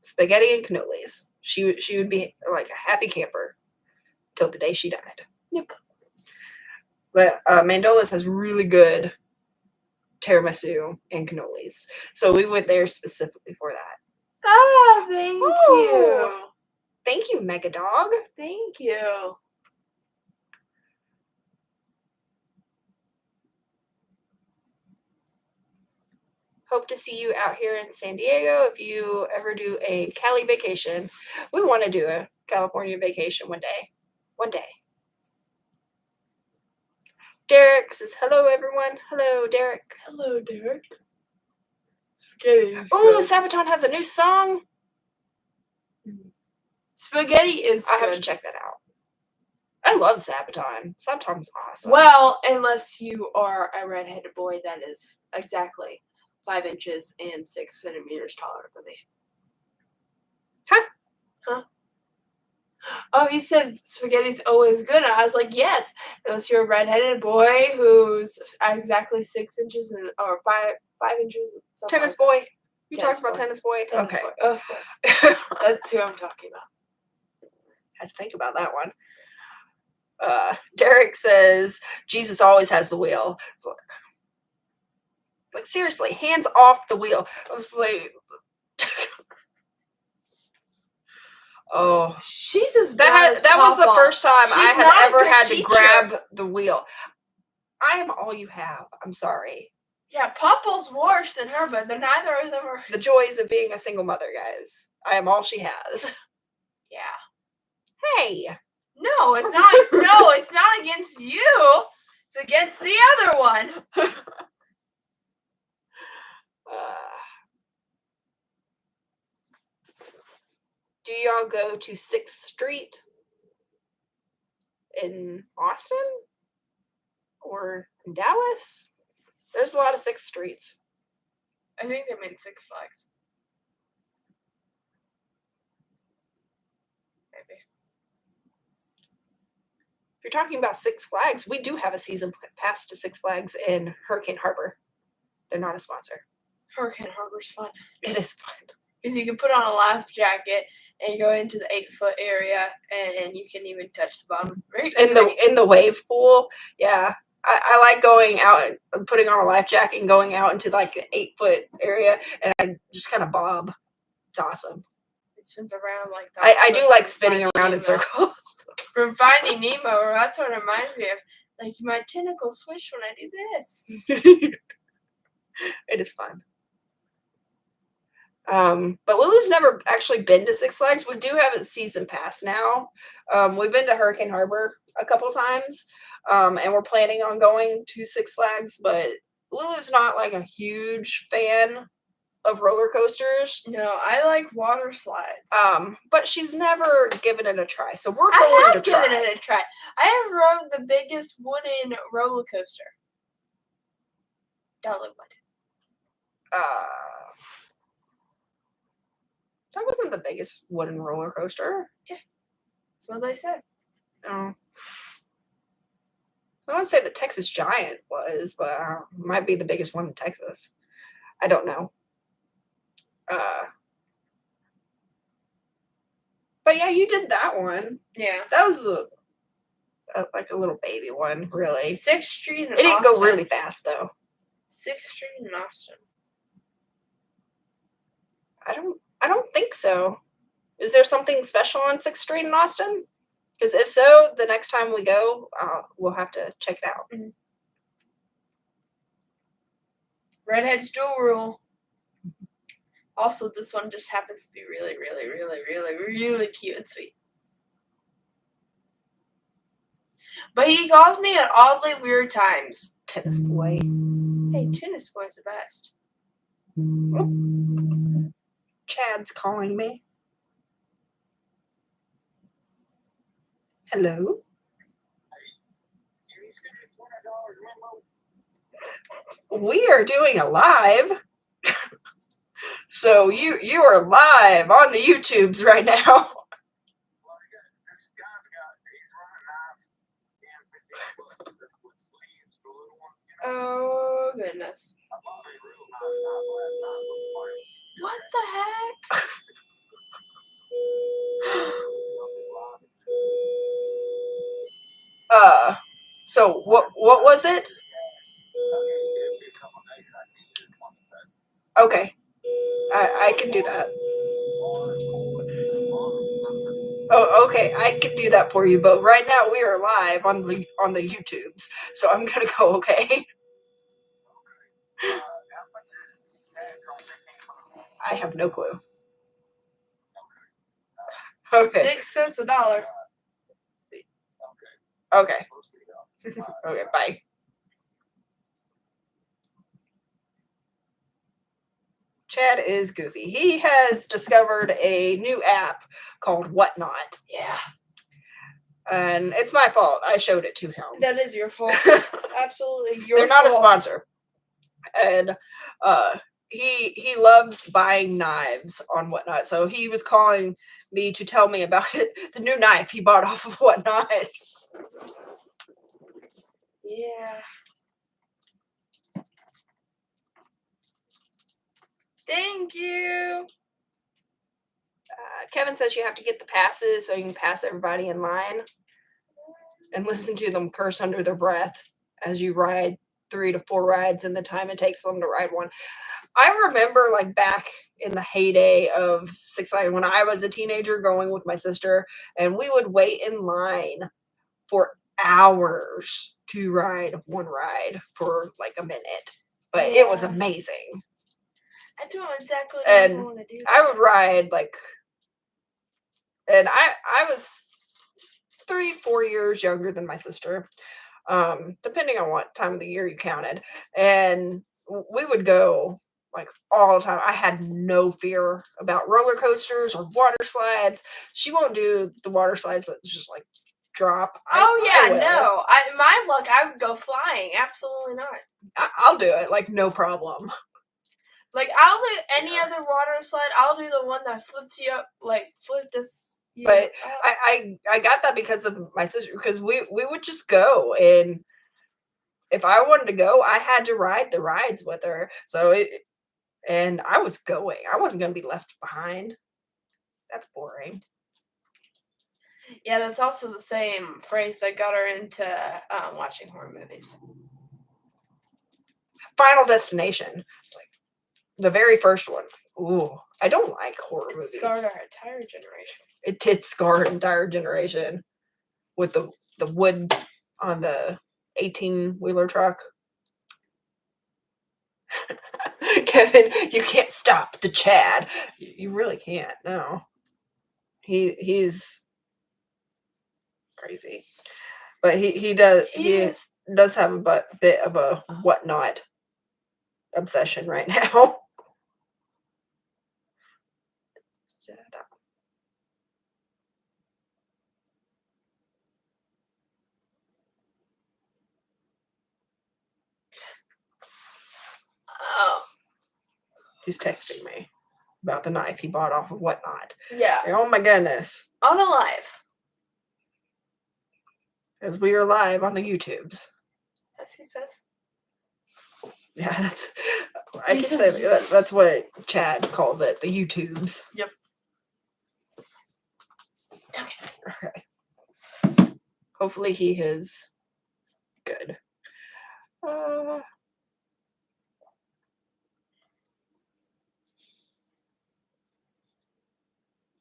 Spaghetti and cannolis. She would be like a happy camper till the day she died. Yep. But Mandola's has really good tiramisu and cannolis. So we went there specifically for that. Ah, thank you. Thank you, Mega Dog. Thank you. Hope to see you out here in San Diego if you ever do a Cali vacation. We want to do a California vacation one day. One day. Derek says, hello, everyone. Hello, Derek. Hello, Derek. Spaghetti is Oh, good. Sabaton has a new song. Spaghetti is I good. have to check that out. I love Sabaton. Sabaton's awesome. Well, unless you are a redheaded boy that is exactly 5 inches and 6 centimeters taller than me. Huh? Oh, he said spaghetti's always good. And I was like, yes, unless you're a redheaded boy who's exactly 6 inches or 5 inches. Tennis boy. You talked about Tennis Boy? Tennis okay. boy. Of course. That's who I'm talking about. Had to think about that one. Derek says, Jesus always has the wheel. Like, seriously, hands off the wheel. I was like, oh, Jesus, that was the first time I had ever had to grab the wheel. I am all you have. I'm sorry. Yeah, Papa's worse than her, but neither of them are. The joys of being a single mother, guys. I am all she has. Yeah. Hey. No, it's not. No, it's not against you. It's against the other one. Do y'all go to 6th Street in Austin or in Dallas? There's a lot of 6th Streets. I think they meant Six Flags. Maybe. If you're talking about Six Flags, we do have a season pass to Six Flags in Hurricane Harbor. They're not a sponsor. Hurricane Harbor's fun. It is fun. Because you can put on a life jacket and go into the 8-foot area, and you can even touch the bottom. In the wave pool, yeah. I like going out and putting on a life jacket and going out into like the 8-foot area, and I just kind of bob. It's awesome. It spins around like that. I do like spinning around in circles. From Finding Nemo, that's what it reminds me of. Like, my tentacles swish when I do this. It is fun. But Lulu's never actually been to Six Flags. We do have a season pass now. We've been to Hurricane Harbor a couple times, and we're planning on going to Six Flags, but Lulu's not like a huge fan of roller coasters. No, I like water slides. But she's never given it a try. So we're I going to have try. given it a try. I have rode the biggest wooden roller coaster. Dollywood. That wasn't the biggest wooden roller coaster. Yeah. That's what they said. Oh. I want to say the Texas Giant was, but it might be the biggest one in Texas. I don't know. But yeah, you did that one. Yeah. That was like a little baby one, really. 6th Street in It didn't Austin. go really fast, though. 6th Street in Austin. I don't think so. Is there something special on 6th Street in Austin? Because if so, the next time we go, we'll have to check it out. Mm-hmm. Redhead's dual rule. Also, this one just happens to be really, really, really, really, really cute and sweet. But he calls me at oddly weird times. Tennis boy. Hey, tennis boy's the best. Oh. Chad's calling me. Hello? We are doing a live. So you are live on the YouTubes right now. Oh, goodness. What the heck? So what was it? Okay. I can do that. Oh, okay. I can do that for you, but right now we are live on the YouTubes, so I'm gonna go. Okay. I have no clue. Okay. 6 cents a dollar. Okay. Okay. Bye. Chad is goofy. He has discovered a new app called Whatnot. Yeah. And it's my fault. I showed it to him. That is your fault. Absolutely your They're fault. not a sponsor. And he loves buying knives on Whatnot. So he was calling me to tell me about it, the new knife he bought off of Whatnot. Yeah. Thank you. Kevin says you have to get the passes so you can pass everybody in line and listen to them curse under their breath as you ride 3 to 4 rides in the time it takes them to ride one. I remember like back in the heyday of Six Flags when I was a teenager going with my sister, and we would wait in line for hours to ride one ride for like a minute. But it was amazing. I don't exactly know if I want to do that. I would ride like, and I was 3-4 years younger than my sister, depending on what time of the year you counted. And we would go like all the time. I had no fear about roller coasters or water slides. She won't do the water slides that's just like drop. No. My luck, I would go flying. Absolutely not. I'll do it, like no problem. Like I'll do any other water slide. I'll do the one that flips you up, like flip this. But I got that because of my sister, because we would just go, and if I wanted to go, I had to ride the rides with her. So and I was going. I wasn't going to be left behind. That's boring. Yeah, that's also the same phrase that got her into watching horror movies. Final Destination, like the very first one. Ooh, I don't like horror movies. It scarred our entire generation. It did scar our entire generation with the wood on the 18-wheeler truck. Kevin, you can't stop the Chad. You really can't. No, he's crazy, but he does have a bit of a Whatnot obsession right now. Oh. He's texting me about the knife he bought off of Whatnot. Yeah. Oh my goodness. On the live. As we are live on the YouTubes. As he says. Yeah, that's. He I keep says saying YouTubes. that's what Chad calls it, the YouTubes. Yep. Okay. Hopefully he is good.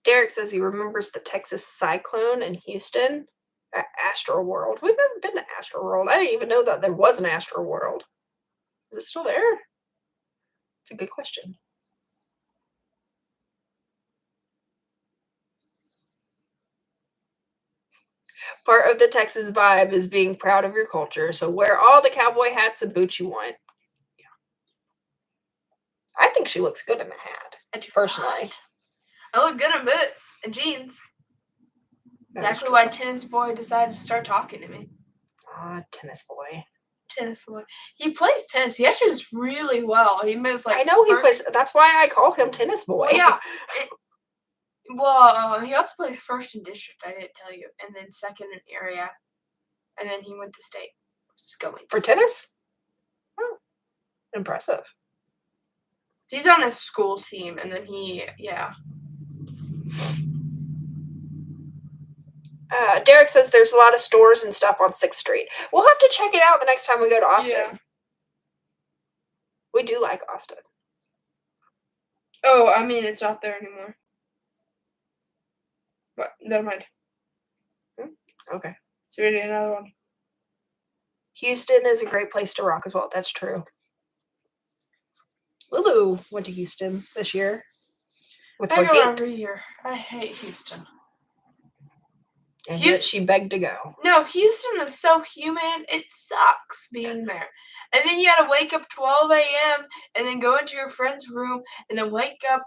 Derek says he remembers the Texas cyclone in Houston at Astro World. We've never been to Astro World. I didn't even know that there was an Astro World. Is it still there? It's a good question. Part of the Texas vibe is being proud of your culture, so wear all the cowboy hats and boots you want. Yeah. I think she looks good in the hat. I do personally. not. I look good in boots and jeans. Exactly why Tennis Boy decided to start talking to me. Tennis Boy. Tennis Boy. He plays tennis. He actually does really well. He moves like. I know he plays. That's why I call him Tennis Boy. Well, yeah. Well, he also plays first in district. I didn't tell you, and then second in area, and then he went to state. Just going for tennis. Oh, impressive. He's on his school team, and then yeah. Derek says there's a lot of stores and stuff on 6th Street. We'll have to check it out the next time we go to Austin. Yeah. We do like Austin. Oh, I mean, it's not there anymore. But never mind. Okay. So we're getting another one. Houston is a great place to rock as well. That's true. Lulu went to Houston this year. With her go every year. I hate Houston. And yet she begged to go. No, Houston is so humid. It sucks being there. And then you got to wake up 12 a.m. and then go into your friend's room and then wake up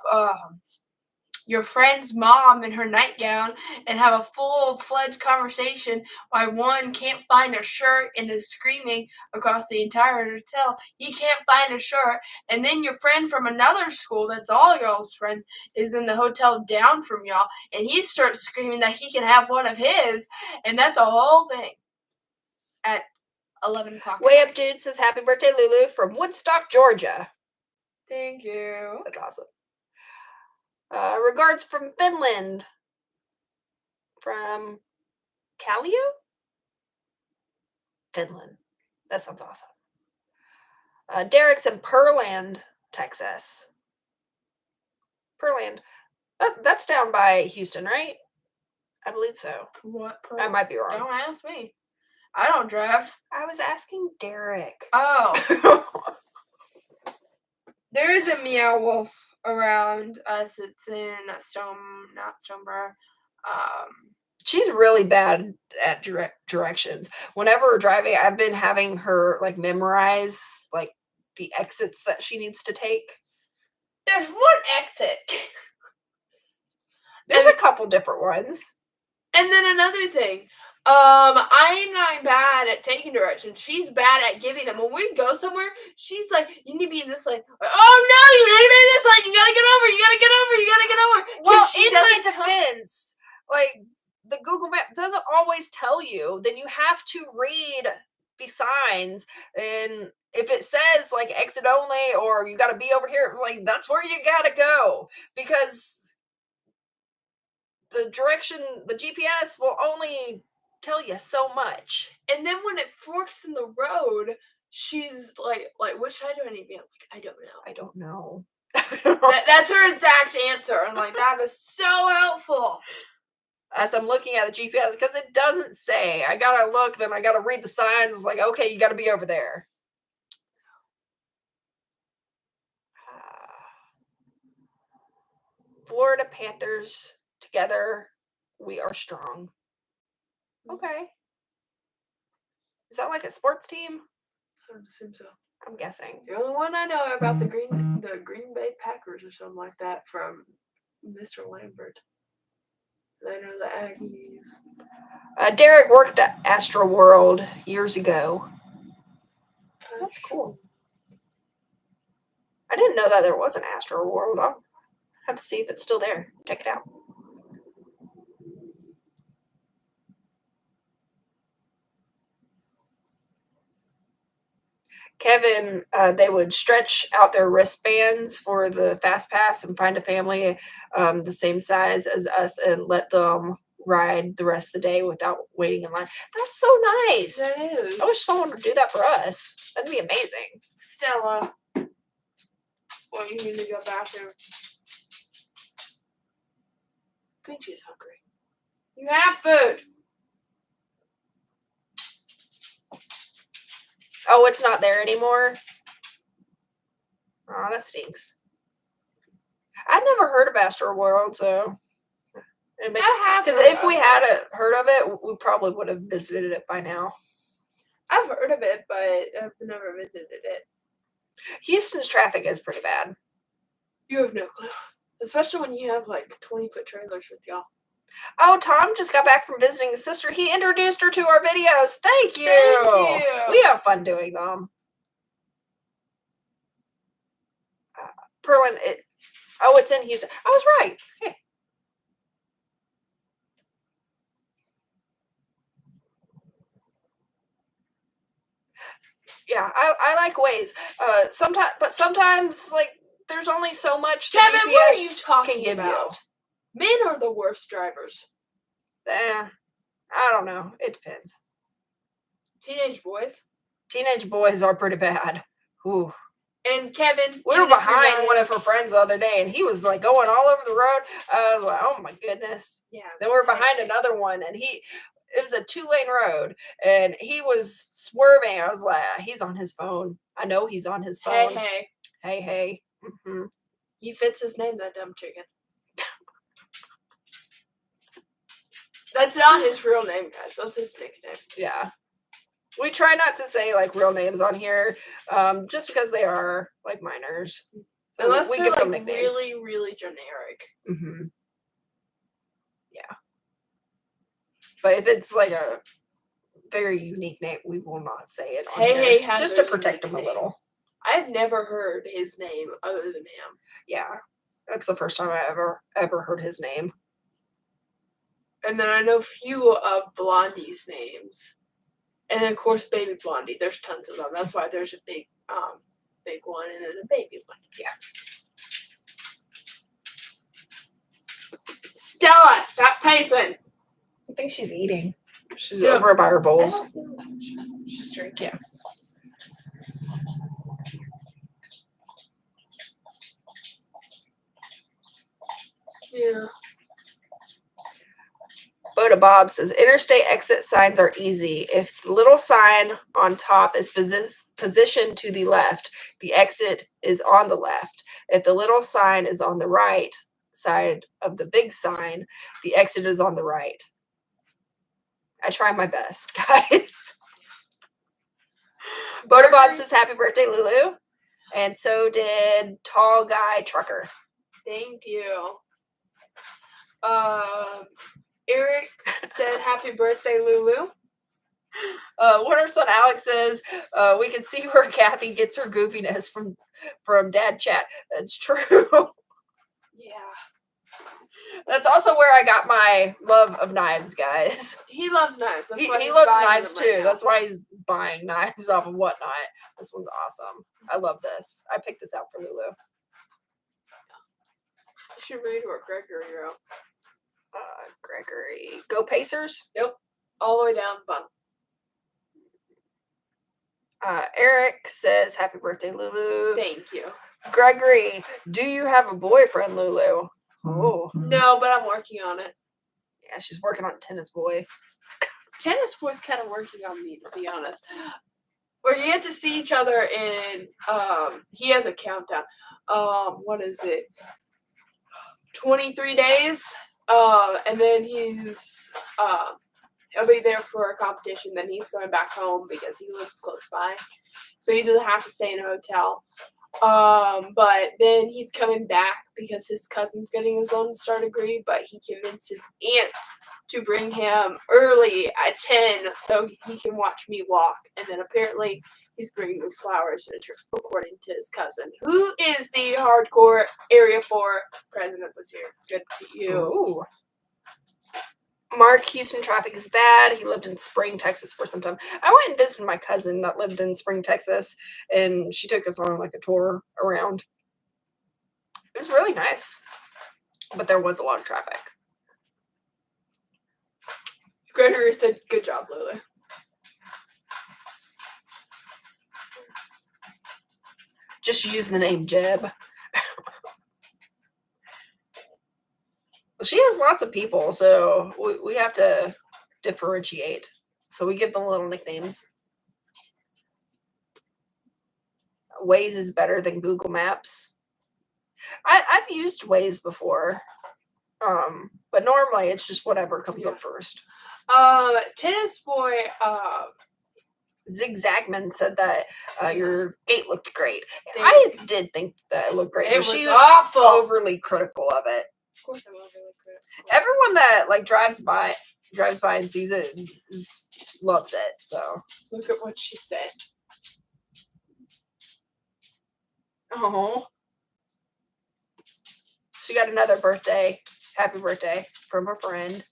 your friend's mom in her nightgown and have a full-fledged conversation why one can't find a shirt and is screaming across the entire hotel. He can't find a shirt. And then your friend from another school that's all y'all's friends is in the hotel down from y'all. And he starts screaming that he can have one of his. And that's a whole thing at 11 o'clock. Way Up Dude says, happy birthday, Lulu, from Woodstock, Georgia. Thank you. That's awesome. Regards from Finland. From Kallio? Finland. That sounds awesome. Derek's in Pearland, Texas. Pearland. That's down by Houston, right? I believe so. What? I might be wrong. Don't ask me. I don't drive. I was asking Derek. Oh. There is a Meow Wolf around us. It's in Stoneborough. She's really bad at directions. Whenever we're driving, I've been having her like memorize like the exits that she needs to take. There's one exit. There's a couple different ones. And then another thing. I'm not bad at taking directions. She's bad at giving them. When we go somewhere, she's like, you need to be in this lane. Oh no, you need to be in this lane. You gotta get over. You gotta get over. You gotta get over. Well, in my defense, like the Google Map doesn't always tell you. Then you have to read the signs, and if it says like exit only or you gotta be over here, like that's where you gotta go, because the direction, the GPS will only tell you so much. And then when it forks in the road, she's like, which side do I need to be on? Like, I don't know. That's her exact answer. And like, that is so helpful. As I'm looking at the GPS, because it doesn't say. I gotta look, then I gotta read the signs. It's like, okay, you gotta be over there. Florida Panthers, together we are strong. Okay. Is that like a sports team? I don't assume so. I'm guessing. The only one I know about the Green Bay Packers or something like that from Mr. Lambert. I know the Aggies. Derek worked at Astro World years ago. That's cool. I didn't know that there was an Astro World. I'll have to see if it's still there. Check it out. Kevin, they would stretch out their wristbands for the Fast Pass and find a family the same size as us and let them ride the rest of the day without waiting in line. That's so nice. That is. I wish someone would do that for us. That'd be amazing. Stella. Well, you need to go bathroom. I think she's hungry. You have food. Oh, it's not there anymore? Oh, that stinks. I'd never heard of Astro World, so it makes because if we had heard of it, we probably would have visited it by now. I've heard of it, but I've never visited it. Houston's traffic is pretty bad. You have no clue, especially when you have like 20-foot trailers with y'all. Oh, Tom just got back from visiting his sister. He introduced her to our videos. Thank you. Thank you. We have fun doing them. Perlin, it's in Houston. I was right. Hey. Yeah, I like Waze. Sometimes like there's only so much that Kevin, GPS what are you talking can give about? Men are the worst drivers. I don't know. It depends. Teenage boys. Teenage boys are pretty bad. Ooh. And Kevin, we were behind one of her friends the other day, and he was like going all over the road. I was like, oh my goodness. Yeah. Then we were behind another one, and it was a 2-lane road, and he was swerving. I was like, he's on his phone. I know he's on his phone. Hey. Mm-hmm. He fits his name, that dumb chicken. That's not his real name, guys. That's his nickname. Yeah. We try not to say like real names on here, just because they are like minors. So unless we give them nicknames. Really, really generic. Mm-hmm. Yeah. But if it's like a very unique name, we will not say it on here, just to protect him a little. I've never heard his name other than him. Yeah, that's the first time I ever heard his name. And then I know few of Blondie's names. And then, of course, Baby Blondie. There's tons of them. That's why there's a big one and then a baby one. Yeah. Stella, stop pacing. I think she's eating. She's over by her bowls. She's drinking. Yeah. Yeah. Boda Bob says, interstate exit signs are easy. If the little sign on top is positioned to the left, the exit is on the left. If the little sign is on the right side of the big sign, the exit is on the right. I try my best, guys. Boda Bob says, happy birthday, Lulu. And so did Tall Guy Trucker. Thank you. Eric said, happy birthday, Lulu. What her son Alex says, we can see where Kathy gets her goofiness from Dad Chat. That's true. Yeah. That's also where I got my love of knives, guys. He loves knives. That's why he loves knives too. That's why he's buying knives off of Whatnot. This one's awesome. I love this. I picked this out for Lulu. You should read what Gregory wrote. Gregory. Go Pacers? Yep. All the way down the bottom. Eric says, happy birthday, Lulu. Thank you. Gregory, do you have a boyfriend, Lulu? Oh. No, but I'm working on it. Yeah, she's working on Tennis Boy. Tennis Boy's kind of working on me, to be honest. We're going to get to see each other in, he has a countdown. What is it? 23 days. And then he'll be there for a competition. Then he's going back home because he lives close by, so he doesn't have to stay in a hotel. But then he's coming back because his cousin's getting his Lone Star degree, but he convinced his aunt to bring him early at 10 so he can watch me walk. And then apparently he's bringing me flowers, according to his cousin, who is the hardcore Area 4 president, was here. Good to you. Ooh. Mark, Houston traffic is bad. He lived in Spring, Texas for some time. I went and visited my cousin that lived in Spring, Texas, and she took us on like a tour around. It was really nice, but there was a lot of traffic. Gregory said, "Good job, Lulu." Just use the name Jeb. She has lots of people, so we have to differentiate. So we give them little nicknames. Waze is better than Google Maps. I've used Waze before, but normally it's just whatever comes up first. Tennis boy, Zigzagman said that your gate looked great. Thank I did think that it looked great, It but she was was awful. overly critical of it. Of course, I'm overly critical. Everyone that like drives by and sees it loves it. So Look at what she said. oh, she got another birthday. Happy birthday from her friend.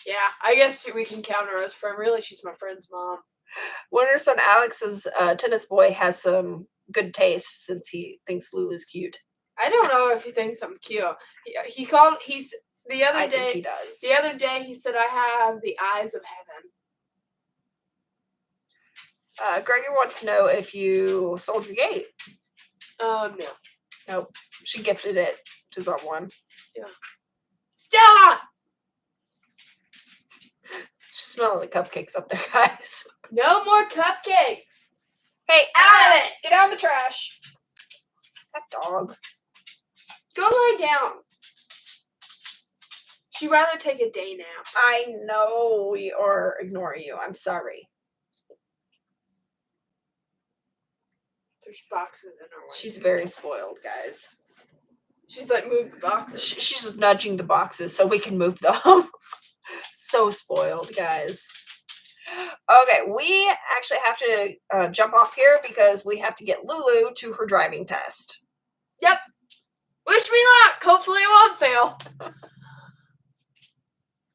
Yeah, I guess we can count her as friend. Really, she's my friend's mom. Winter's son Alex's tennis boy has some good taste since he thinks Lulu's cute. I don't know if he thinks I'm cute. The other I day think he does. The other day he said I have the eyes of heaven. Greggy wants to know if you sold your gate. No. Nope. She gifted it to someone. Yeah. Stop! She's smelling the cupcakes up there, guys. No more cupcakes. Hey, Out of it! Get out of the trash. That dog. Go lie down. She'd rather take a day nap. I know we are ignoring you. I'm sorry. There's boxes in her way. She's very spoiled, guys. She's like, move the boxes. She's just nudging the boxes so we can move them. So spoiled, guys. Okay, we actually have to jump off here because we have to get Lulu to her driving test. Yep. Wish me luck. Hopefully I won't fail.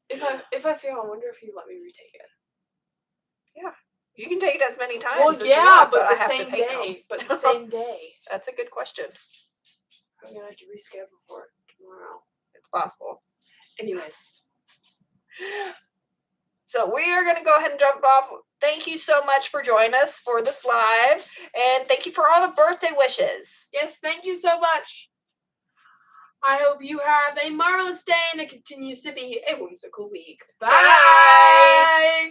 If I fail, I wonder if you let me retake it. Yeah. You can take it as many times Well, as you yeah, want, but I the have same to pay day. them. But the same day. That's a good question. I'm gonna have to reschedule for it tomorrow. It's possible. Anyways. So we are going to go ahead and jump off. Thank you so much for joining us for this live. And thank you for all the birthday wishes. Yes, thank you so much. I hope you have a marvelous day and it continues to be a whimsical week. Bye.